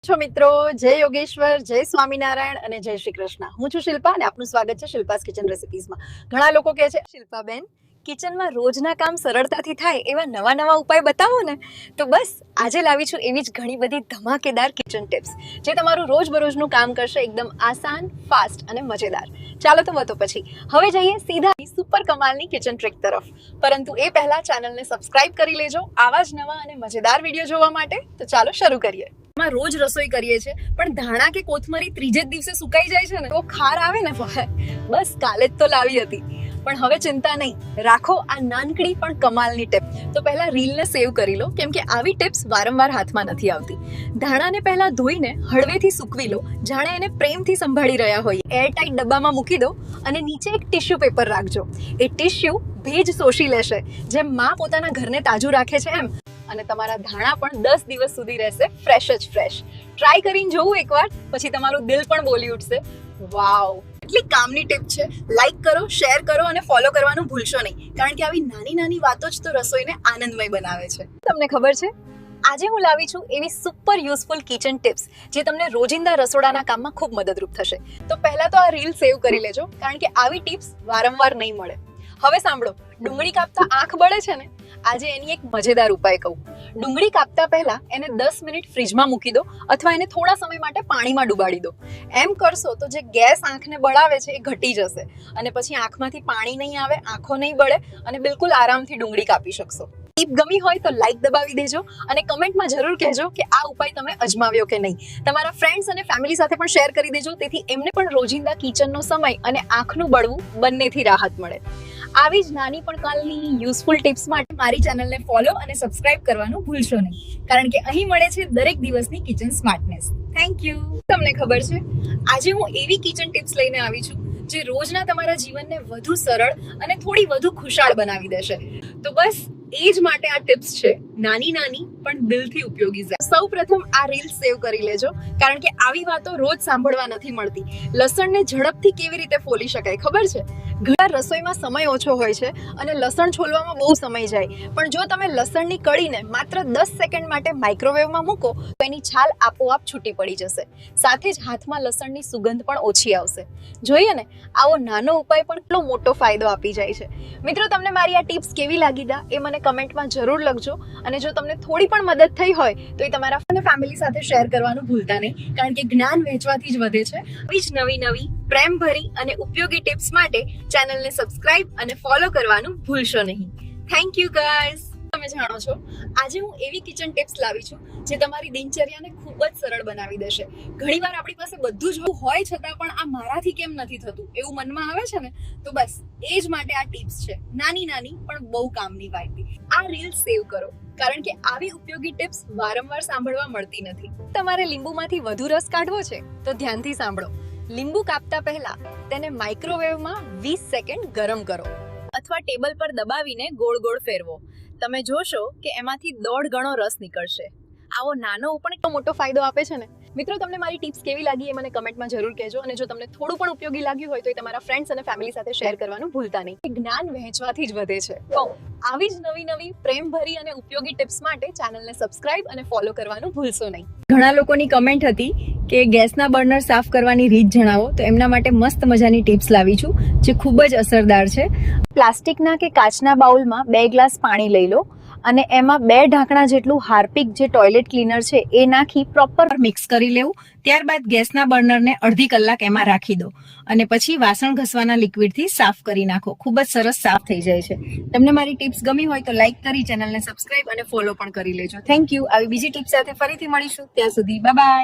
છો મિત્રો, જય યોગેશ્વર, જય સ્વામિનારાયણ અને જય શ્રી કૃષ્ણ. હું છું શિલ્પા અને આપનું સ્વાગત છે શિલ્પાસ કિચન રેસિપીઝમાં. ઘણા લોકો કહે છે શિલ્પાબેન કિચનમાં રોજના કામ સરળતાથી થાય એવા નવા નવા ઉપાય બતાવો ને. તો બસ આજે લાવી છું એવી જ ઘણી બધી ધમાકેદાર કિચન ટિપ્સ જે તમારું રોજબરોજનું કામ કરશે એકદમ આસાન, ફાસ્ટ અને મજેદાર. ચાલો તો પછી હવે જઈએ સીધા સુપર કમાલની કિચન ટ્રીક તરફ. પરંતુ એ પહેલા ચેનલને સબસ્ક્રાઇબ કરી લેજો આવા જ નવા અને મજેદાર વિડીયો જોવા માટે. તો ચાલો શરૂ કરીએ. રોજ રસોઈ કરીએ છીએ પણ ધાણા કે કોથમરી ત્રીજે જ દિવસે સુકાઈ જાય છે ને તો ખાર આવે ને. બસ કાલે જ તો લાવી હતી, પણ હવે ચિંતા નહીં, રાખો આ નાનકડી પણ કમાલની ટિપ. તો પહેલા રીલને સેવ કરી લો, કેમ કે આવી ટિપ્સ વારંવાર હાથમાં નથી આવતી. ધાણાને પહેલા ધોઈને હળવેથી સૂકવી લો, જાણે એને પ્રેમથી સંભાળી રહ્યા હોય. એરટાઇટ ડબ્બામાં મૂકી દો અને નીચે એક ટિશ્યુ પેપર રાખજો. એ ટિશ્યુ ભેજ શોષી લેશે, જેમ માં પોતાના ઘરને તાજું રાખે છે એમ. અને તમારા ધાણા પણ 10 દિવસ સુધી રહેશે ફ્રેશ જ ફ્રેશ. ટ્રાય કરીને જોવું એકવાર, પછી તમારું દિલ પણ બોલી ઉઠશે, વાવ. એટલી કામની ટિપ છે. લાઈક કરો, શેર કરો અને ફોલો કરવાનું ભૂલશો નહીં, કારણ કે આવી નાની નાની વાતો જ તો રસોઈને આનંદમય બનાવે છે. તમને ખબર છે, આજે હું લાવી છું એવી સુપર યુઝફુલ કિચન ટિપ્સ જે તમને રોજિંદા રસોડાના કામમાં ખૂબ મદદરૂપ થશે. તો પહેલા તો આ રીલ સેવ કરી લેજો, કારણ કે આવી ટિપ્સ વારંવાર નહીં મળે. હવે સાંભળો, ડુંગળી કાપતા આંખ બળે છે ને, આજે એની એક મજેદાર ઉપાય કહું. ડુંગળી કાપતા પહેલા એને 10 મિનિટ ફ્રીજમાં મૂકી દો અથવા એને થોડા સમય માટે પાણીમાં ડુબાડી દો. એમ કરશો તો જે ગેસ આંખને બળાવે છે એ ઘટી જશે અને પછી આંખમાંથી પાણી નહીં આવે, આંખો નહીં બળે અને બિલકુલ આરામથી ડુંગળી કાપી શકશો. ટીપ ગમી હોય તો લાઈક દબાવી દેજો અને કમેન્ટમાં જરૂર કહેજો કે આ ઉપાય તમે અજમાવ્યો કે નહીં. તમારા ફ્રેન્ડ્સ અને ફેમિલી સાથે પણ શેર કરી દેજો, તેથી એમને પણ રોજિંદા કિચનનો સમય અને આંખનું બળવું બંનેથી રાહત મળે. આવી જ નાની પણ કાલની યુઝફુલ ટિપ્સ માટે મારી ચેનલને ફોલો અને સબસ્ક્રાઇબ કરવાનું ભૂલશો નહીં, કારણ કે અહીં મળે છે દરેક દિવસની કિચન સ્માર્ટનેસ. Thank you. તમને ખબર છે, આજે હું એવી કિચન ટિપ્સ લઈને આવી છું જે રોજના તમારા જીવનને વધુ સરળ અને થોડી વધુ ખુશાલ બનાવી દેશે. તો બસ એ જ માટે આ ટિપ્સ છે, નાની નાની પણ દિલથી ઉપયોગી. સૌ પ્રથમ આ રીલ સેવ કરી લેજો, કારણ કે આવી વાતો રોજ સાંભળવા નથી મળતી. લસણને ઝડપથી કેવી રીતે ફોલી શકાય ખબર છે? ઘણા રસોઈમાં સમય ઓછો હોય છે અને લસણ છોલવામાં બહુ સમય જાય, પણ જો તમે લસણની કળીને માત્ર 10 સેકન્ડ માટે માઇક્રોવેવમાં મૂકો તો એની છાલ આપોઆપ છૂટી પડી જશે. સાથે જ હાથમાં લસણની સુગંધ પણ ઓછી આવશે. જોઈએ ને, આવો નાનો ઉપાય પણ કેટલો મોટો ફાયદો આપી જાય છે. મિત્રો, તમને મારી આ ટિપ્સ કેવી લાગી એ મને કમેન્ટમાં જરૂર લખજો, અને જો તમને થોડી પણ મદદ થઈ હોય તો એ તમારા ફેમિલી સાથે શેર કરવાનું ભૂલતા નહીં, કારણ કે જ્ઞાન વહેંચવાથી જ વધે છે. આવી જ નવી પ્રેમભરી અને ઉપયોગી ટિપ્સ માટે ચેનલને સબસ્ક્રાઇબ અને ફોલો કરવાનું ભૂલશો નહીં. Thank you guys. તમે જાણો છો, આજે હું એવી કિચન ટિપ્સ લાવી છું જે તમારી દિનચર્યાને ખૂબ જ સરળ બનાવી દેશે. ઘણીવાર આપણી પાસે બધું જ હોય છતાં પણ આ મારાથી કેમ નથી થતું એવું મનમાં આવે છે ને, તો બસ એ જ માટે આ ટિપ્સ છે, નાની નાની પણ બહુ કામની વાયદી. આ રીલ સેવ કરો, કારણ કે આવી ઉપયોગી ટિપ્સ વારંવાર સાંભળવા મળતી નથી. તમારે લીંબુમાંથી વધુ રસ કાઢવો છે તો ધ્યાનથી સાંભળો. લીંબુ કાપતા પહેલા તેને માઇક્રોવેવમાં 20 સેકન્ડ ગરમ કરો અથવા ટેબલ પર દબાવીને ગોળ ગોળ ફેરવો. તમે જોશો કે એમાંથી 1.5 ગણો રસ નીકળશે. આવો નાનો પણ એટલો મોટો ફાયદો આપે છે ને. મિત્રો, તમને મારી ટિપ્સ કેવી લાગી એ મને કમેન્ટમાં જરૂર કહેજો, અને જો તમને થોડું પણ ઉપયોગી લાગ્યું હોય તો એ તમારા ફ્રેન્ડ્સ અને ફેમિલી સાથે શેર કરવાનું ભૂલતા નહીં. જ્ઞાન વહેંચવાથી જ વધે છે. તો આવી જ નવી પ્રેમભરી અને ઉપયોગી ટિપ્સ માટે ચેનલને સબસ્ક્રાઇબ અને ફોલો કરવાનું ભૂલશો નહીં. ઘણા લોકોની કમેન્ટ હતી કે ગેસના બર્નર સાફ કરવાની રીત જણાવો, તો એમના માટે મસ્ત મજાની ટિપ્સ લાવી છું જે ખૂબ જ અસરદાર છે. પ્લાસ્ટિકના કે કાચના બાઉલમાં 2 ગ્લાસ પાણી લઈ લો અને એમાં 2 ઢાંકણા જેટલું હાર્પિક જે ટોયલેટ ક્લીનર છે એ નાખી પ્રોપર મિક્સ કરી લેવું. ત્યારબાદ ગેસના બર્નરને અડધી કલાક એમાં રાખી દો અને પછી વાસણ ઘસવાના લિક્વિડથી સાફ કરી નાખો. ખૂબ જ સરસ સાફ થઈ જાય છે. તમને મારી ટિપ્સ ગમી હોય તો લાઈક કરી ચેનલને સબસ્ક્રાઇબ અને ફોલો પણ કરી લેજો. Thank you. આવી બીજી ટિપ્સ સાથે ફરીથી મળીશું. ત્યાં સુધી બાય બાય.